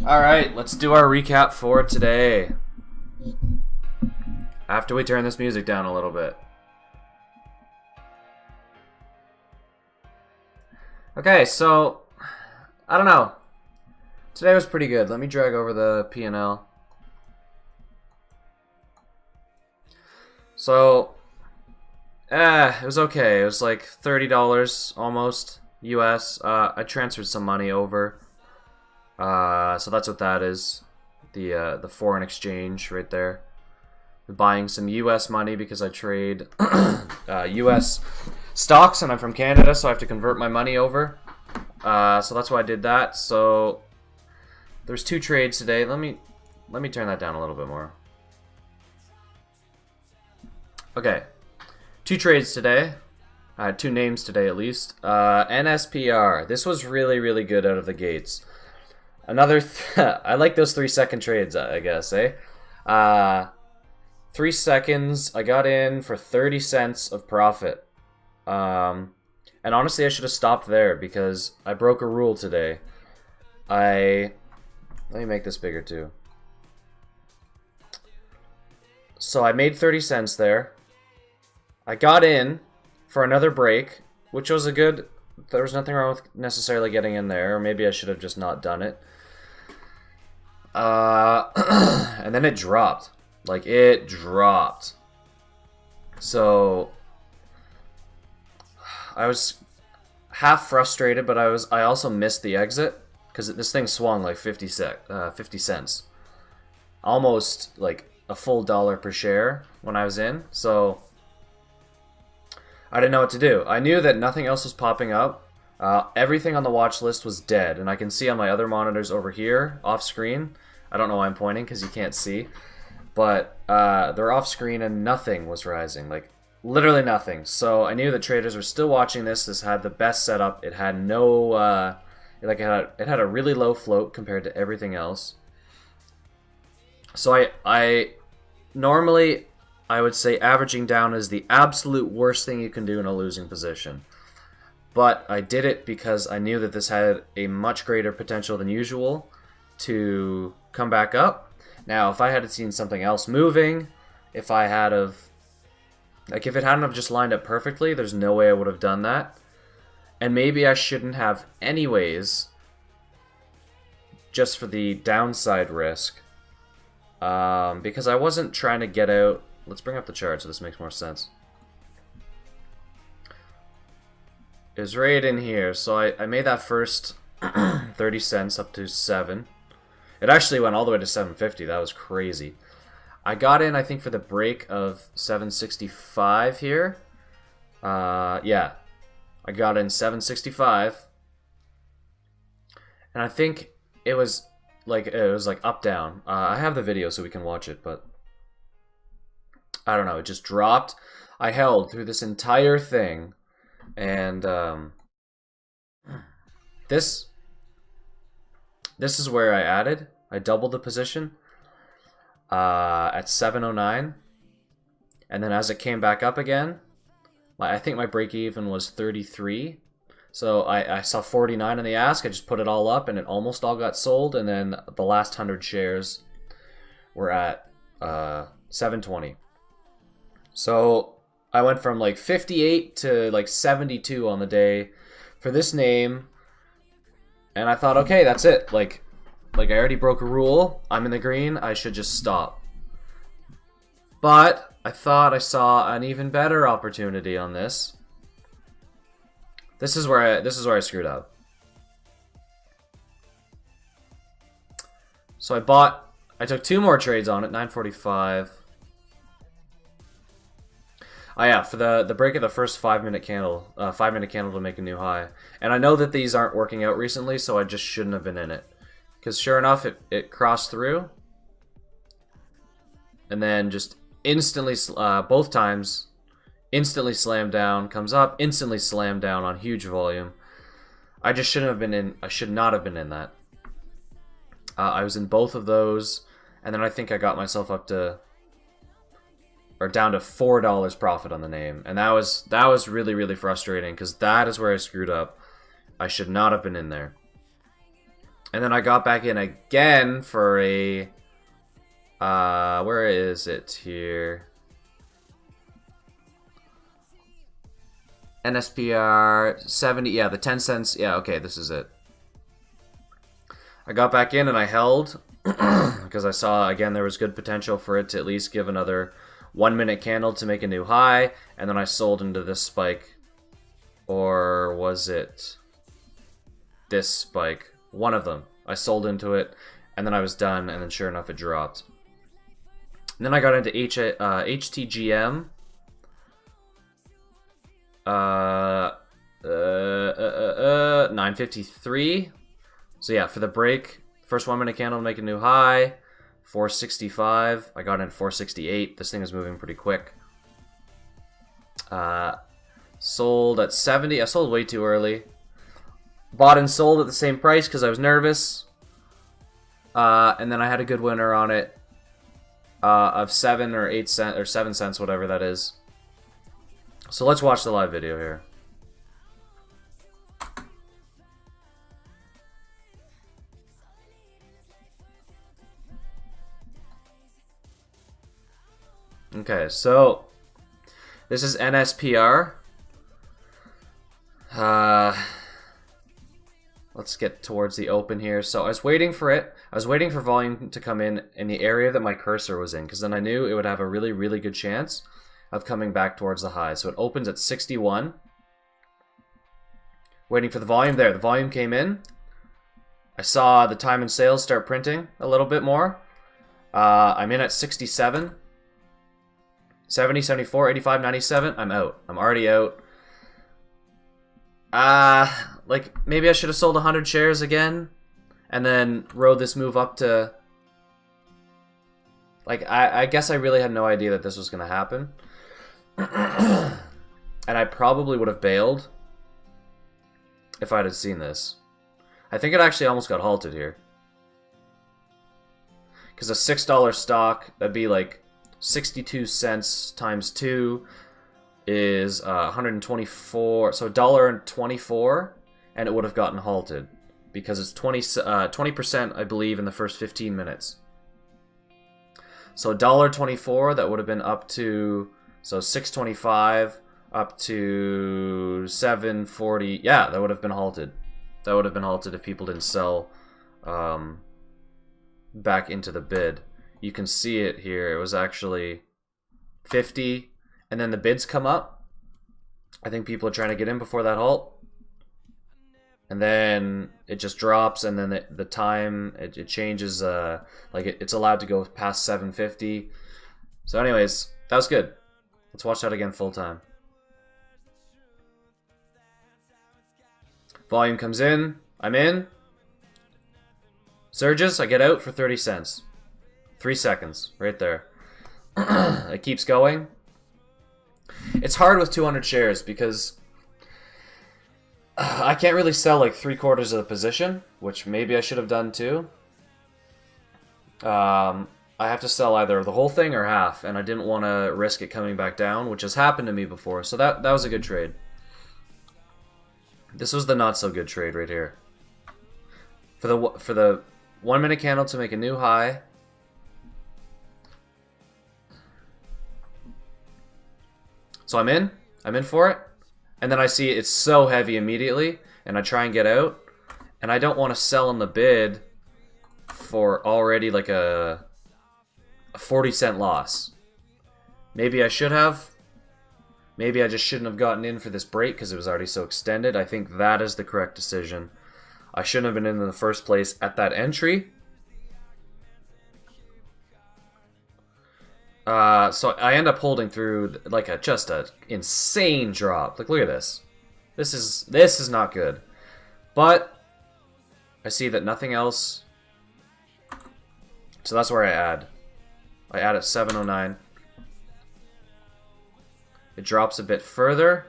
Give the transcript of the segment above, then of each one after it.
Alright, let's do our recap for today. After we turn this music down a little bit. Okay, so, I don't know. Today was pretty good. Let me drag over the P&L. So, it was okay. It was like $30 almost US. I transferred some money over. So that's what that is. The foreign exchange right there. Buying some US money because I trade US stocks and I'm from Canada, so I have to convert my money over. So that's why I did that. So there's 2 trades today. Let me turn that down a little bit more. Okay. 2 trades today. 2 names today at least. NSPR. This was really, really good out of the gates. Another, I like those 3-second trades, I guess, eh? 3 seconds, I got in for 30 cents of profit. And honestly, I should have stopped there because I broke a rule today. Let me make this bigger too. So I made 30 cents there. I got in for another break, which was a good, there was nothing wrong with necessarily getting in there, or maybe I should have just not done it. And then it dropped. Like, it dropped. So I was half frustrated, but I also missed the exit because this thing swung like 50 cents. Almost like a full dollar per share when I was in. So I didn't know what to do. I knew that nothing else was popping up. Everything on the watch list was dead, and I can see on my other monitors over here, off screen. I don't know why I'm pointing because you can't see. But they're off screen and nothing was rising. Like, literally nothing. So I knew that traders were still watching this. This had the best setup. It had no... it had a really low float compared to everything else. So I normally, I would say averaging down is the absolute worst thing you can do in a losing position. But I did it because I knew that this had a much greater potential than usual to come back up. Now, if I had seen something else moving, if I had have, like if it hadn't have just lined up perfectly, there's no way I would have done that. And maybe I shouldn't have anyways, just for the downside risk. Because I wasn't trying to get out. Let's bring up the chart so this makes more sense. It was right in here. So I made that first 30 cents up to 7. It actually went all the way to 750. That was crazy. I got in, I think, for the break of 765 here. Yeah. I got in 765. And I think it was like up down. I have the video so we can watch it, but I don't know, it just dropped. I held through this entire thing, and this is where I added. I doubled the position at 709, and then as it came back up again, I think my break even was 33. So I saw 49 in the ask. I just put it all up, and it almost all got sold. And then the last 100 shares were at 720. So I went from like 58 to like 72 on the day for this name. And I thought, okay, that's it. Like I already broke a rule. I'm in the green. I should just stop. But I thought I saw an even better opportunity on this. This is where I screwed up. So I took 2 more trades on it, 945. Oh yeah, for the break of the first 5-minute candle, 5-minute candle to make a new high. And I know that these aren't working out recently, so I just shouldn't have been in it. Because sure enough, it crossed through. And then just instantly, both times, instantly slammed down, comes up, instantly slammed down on huge volume. I just shouldn't have been in, I should not have been in that. I was in both of those, and then I think I got myself up to, or down to $4 profit on the name. And that was really, really frustrating, because that is where I screwed up. I should not have been in there. And then I got back in again for a... where is it here? NSPR 70, yeah, the 10 cents. Yeah, okay, this is it. I got back in and I held because I saw, again, there was good potential for it to at least give another 1 minute candle to make a new high. And then I sold into this spike. Or was it this spike? One of them. I sold into it and then I was done, and then sure enough it dropped. And then I got into HTGM. 953. So yeah, for the break, first 1 minute candle to make a new high. 465. I got in 468. This thing is moving pretty quick. Sold at 70. I sold way too early. Bought and sold at the same price because I was nervous. And then I had a good winner on it of 7 or 8 cents or 7 cents, whatever that is. So let's watch the live video here. Okay, so this is NSPR. Let's get towards the open here. So I was waiting for it. I was waiting for volume to come in the area that my cursor was in, because then I knew it would have a really, really good chance of coming back towards the high. So it opens at 61. Waiting for the volume there. The volume came in. I saw the time and sales start printing a little bit more. I'm in at 67. 70, 74, 85, 97. I'm out. I'm already out. Like, maybe I should have sold 100 shares again and then rode this move up to... Like, I guess I really had no idea that this was going to happen. And I probably would have bailed if I'd have seen this. I think it actually almost got halted here. Because a $6 stock, that'd be like 62 cents times 2 is 124. So $1.24, and it would have gotten halted. Because it's 20%, I believe, in the first 15 minutes. So $1.24, that would have been up to... So 625 up to 740. Yeah, that would have been halted. That would have been halted if people didn't sell back into the bid. You can see it here. It was actually 50, and then the bids come up. I think people are trying to get in before that halt. And then it just drops, and then the time, it changes. Like it's allowed to go past 750. So anyways, that was good. Let's watch that again full time. Volume comes in. I'm in. Surges. I get out for 30 cents. 3 seconds. Right there. It keeps going. It's hard with 200 shares because I can't really sell like 3/4 of the position, which maybe I should have done too. I have to sell either the whole thing or half, and I didn't want to risk it coming back down, which has happened to me before. So that was a good trade. This was the not so good trade right here. For the 1 minute candle to make a new high. So I'm in for it, and then I see it's so heavy immediately, and I try and get out, and I don't want to sell in the bid for already like a 40-cent loss. Maybe I should have. Maybe I just shouldn't have gotten in for this break because it was already so extended. I think that is the correct decision. I shouldn't have been in the first place at that entry. So I end up holding through like just a insane drop. Like, look at this. This is not good. But I see that nothing else. So that's where I add. I add at 709. It drops a bit further.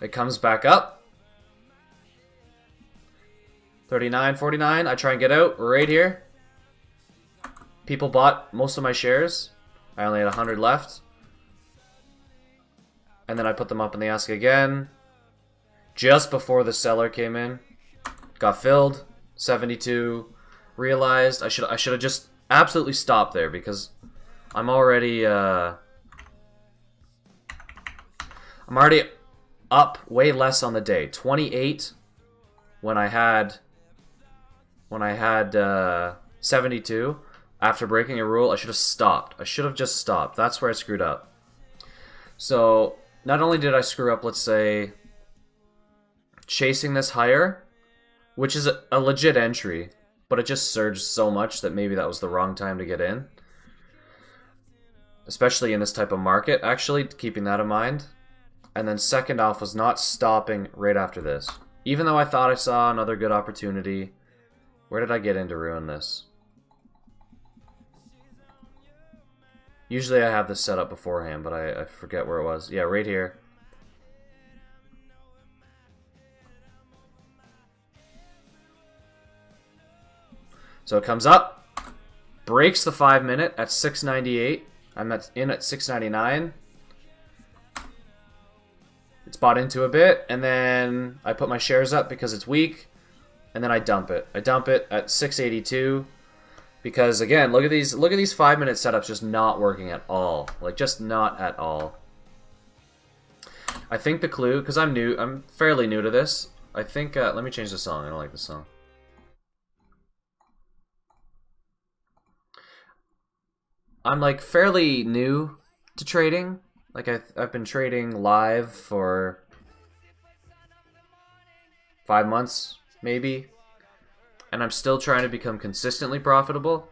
It comes back up. 39, 49. I try and get out right here. People bought most of my shares. I only had 100 left. and then I put them up in the ask again, just before the seller came in. Got filled, 72. Realized I should have just absolutely stopped there because I'm already up way less on the day. 28 when I had 72. After breaking a rule, I should have stopped. I should have just stopped. That's where I screwed up. So not only did I screw up, let's say, chasing this higher, which is a legit entry, but it just surged so much that maybe that was the wrong time to get in. Especially in this type of market, actually, keeping that in mind. And then second off was not stopping right after this. Even though I thought I saw another good opportunity. Where did I get in to ruin this? Usually I have this set up beforehand, but I forget where it was. Yeah, right here. So it comes up, breaks the 5 minute at 6.98. I'm in at 6.99. It's bought into a bit, and then I put my shares up because it's weak, and then I dump it. I dump it at 6.82 because again, look at these 5 minute setups just not working at all. Like just not at all. I think the clue, because I'm fairly new to this. I think let me change the song. I don't like this song. I'm like fairly new to trading. Like I've been trading live for 5 months maybe, and I'm still trying to become consistently profitable.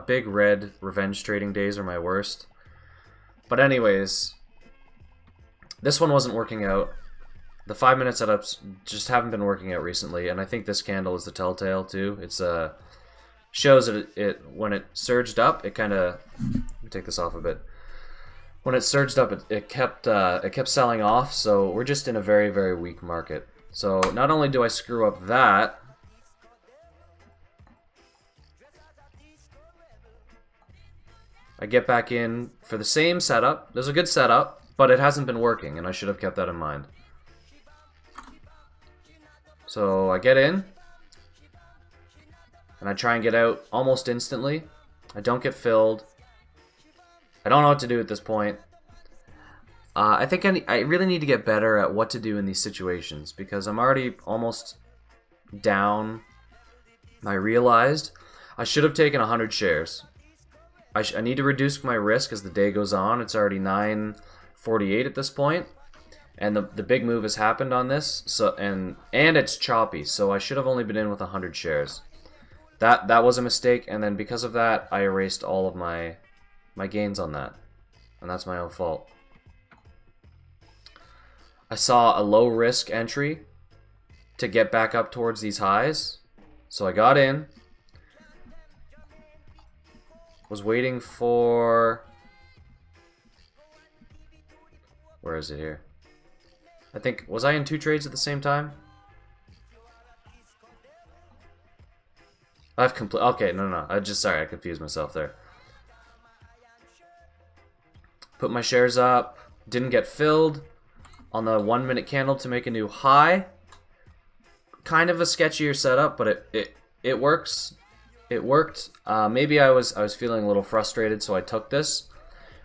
Big red revenge trading days are my worst. But anyways, this one wasn't working out. The 5 minute setups just haven't been working out recently, and I think this candle is the telltale too. It's shows that it when it surged up, it kind of, let me take this off a bit. When it surged up, it kept selling off. So we're just in a very, very weak market. So not only do I screw up that, I get back in for the same setup. There's a good setup, but it hasn't been working, and I should have kept that in mind. So I get in, and I try and get out almost instantly. I don't get filled. I don't know what to do at this point. I think I really need to get better at what to do in these situations because I'm already almost down. I realized I should have taken 100 shares. I need to reduce my risk as the day goes on. It's already 9:48 at this point, and the big move has happened on this. So and it's choppy. So I should have only been in with 100 shares. That was a mistake, and then because of that, I erased all of my gains on that, and that's my own fault. I saw a low risk entry to get back up towards these highs, so I got in. Was waiting for, where is it here? I think, was I in 2 trades at the same time? Okay, no. Sorry, I confused myself there. Put my shares up, didn't get filled on the 1 minute candle to make a new high. Kind of a sketchier setup, but it works. It worked. Maybe I was feeling a little frustrated, so I took this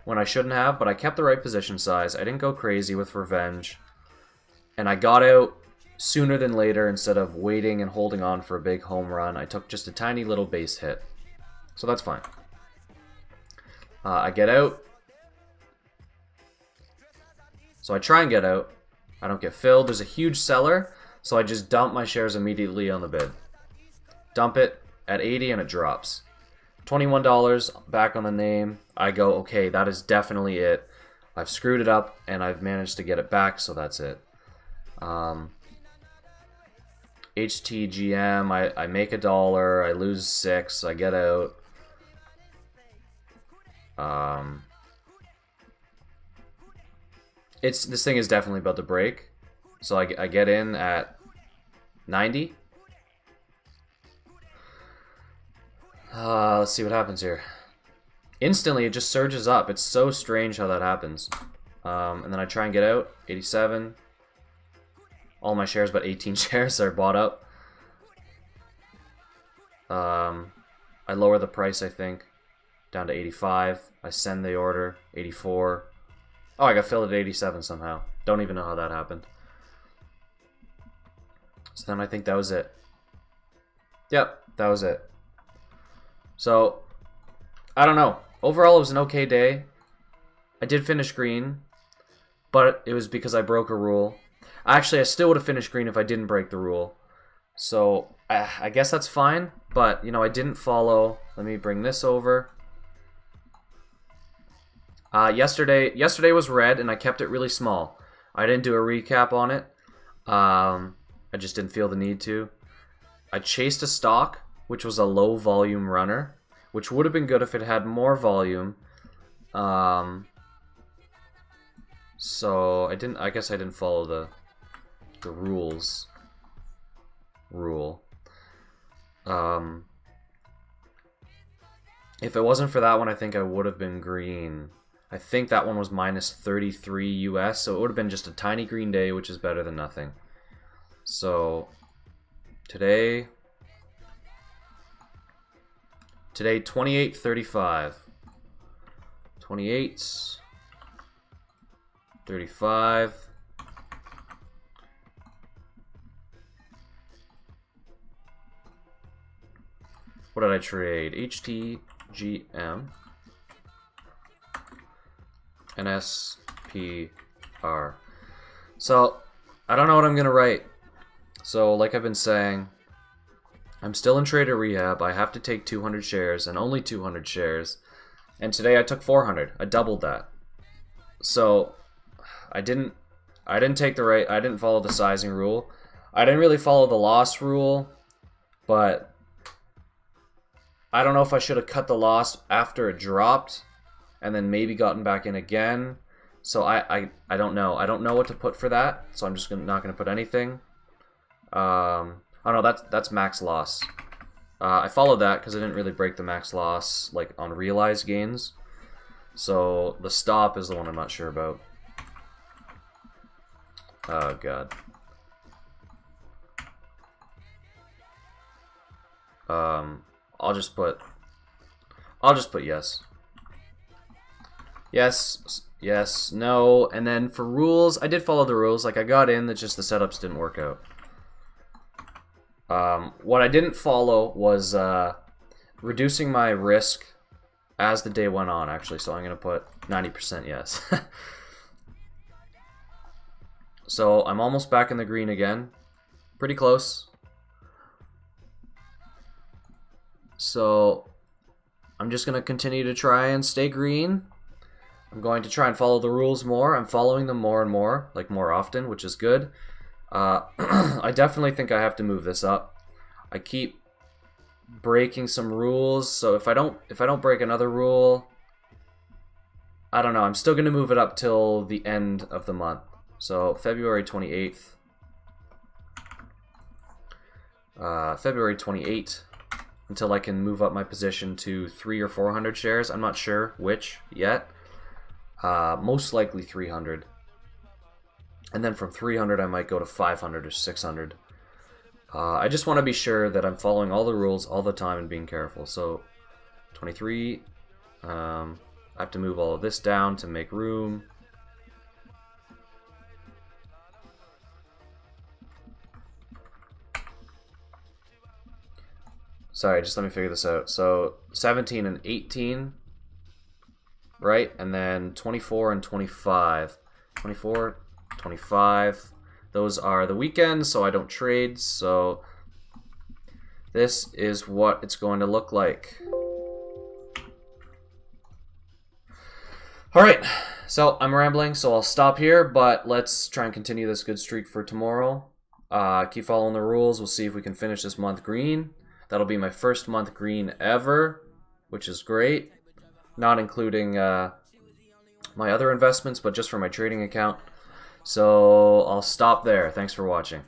when I shouldn't have, but I kept the right position size. I didn't go crazy with revenge, and I got out sooner than later instead of waiting and holding on for a big home run. I took just a tiny little base hit, so that's fine. I get out. So I try and get out. I don't get filled. There's a huge seller, so I just dump my shares immediately on the bid. Dump it at 80 and it drops. $21 back on the name. I go, okay, that is definitely it. I've screwed it up and I've managed to get it back, so that's it. HTGM, I make $1, I lose 6, I get out. This thing is definitely about to break, so I get in at 90. Let's see what happens here. Instantly, it just surges up. It's so strange how that happens. And then I try and get out. 87. All my shares but 18 shares are bought up. I lower the price, I think, down to 85. I send the order. 84. Oh, I got filled at 87 somehow. Don't even know how that happened. So then I think that was it. Yep, that was it. So, I don't know. Overall, it was an okay day. I did finish green, but it was because I broke a rule. Actually, I still would have finished green if I didn't break the rule. So, I guess that's fine, but, you know, I didn't follow. Let me bring this over. Yesterday was red, and I kept it really small. I didn't do a recap on it. I just didn't feel the need to. I chased a stock, which was a low volume runner, which would have been good if it had more volume. So I guess I didn't follow the rules. If it wasn't for that one, I think I would have been green. I think that one was minus 33 US, so it would have been just a tiny green day, which is better than nothing. So today 28.35. 28.35. What did I trade? HTGM and SPR. So I don't know what I'm gonna write. So like I've been saying, I'm still in trader rehab. I have to take 200 shares and only 200 shares. And today I took 400. I doubled that. So I didn't take the right. I didn't follow the sizing rule. I didn't really follow the loss rule, but I don't know if I should have cut the loss after it dropped and then maybe gotten back in again. So I don't know. I don't know what to put for that. So I'm just not gonna put anything. Oh no, that's max loss. I followed that because I didn't really break the max loss like on realized gains. So the stop is the one I'm not sure about. Oh god. I'll just put yes. Yes, yes, no, and then for rules, I did follow the rules. Like I got in, that just the setups didn't work out. What I didn't follow was reducing my risk as the day went on, actually, so I'm going to put 90% yes. So I'm almost back in the green again. Pretty close. So I'm just going to continue to try and stay green. I'm going to try and follow the rules more. I'm following them more and more, like more often, which is good. I definitely think I have to move this up. I keep breaking some rules, so if I don't break another rule, I don't know. I'm still gonna move it up till the end of the month. So February 28th. February 28th, until I can move up my position to 300 or 400 shares. I'm not sure which yet. Most likely 300. And then from 300 I might go to 500 or 600. I just want to be sure that I'm following all the rules all the time and being careful. So 23, I have to move all of this down to make room. Sorry, just let me figure this out. So 17 and 18, right? And then 24 and 25. 24, 25. Those are the weekends, so I don't trade. So this is what it's going to look like. All right, so I'm rambling, so I'll stop here, but let's try and continue this good streak for tomorrow. Keep following the rules. We'll see if we can finish this month green. That'll be my first month green ever, which is great. Not including my other investments, but just for my trading account. So I'll stop there. Thanks for watching.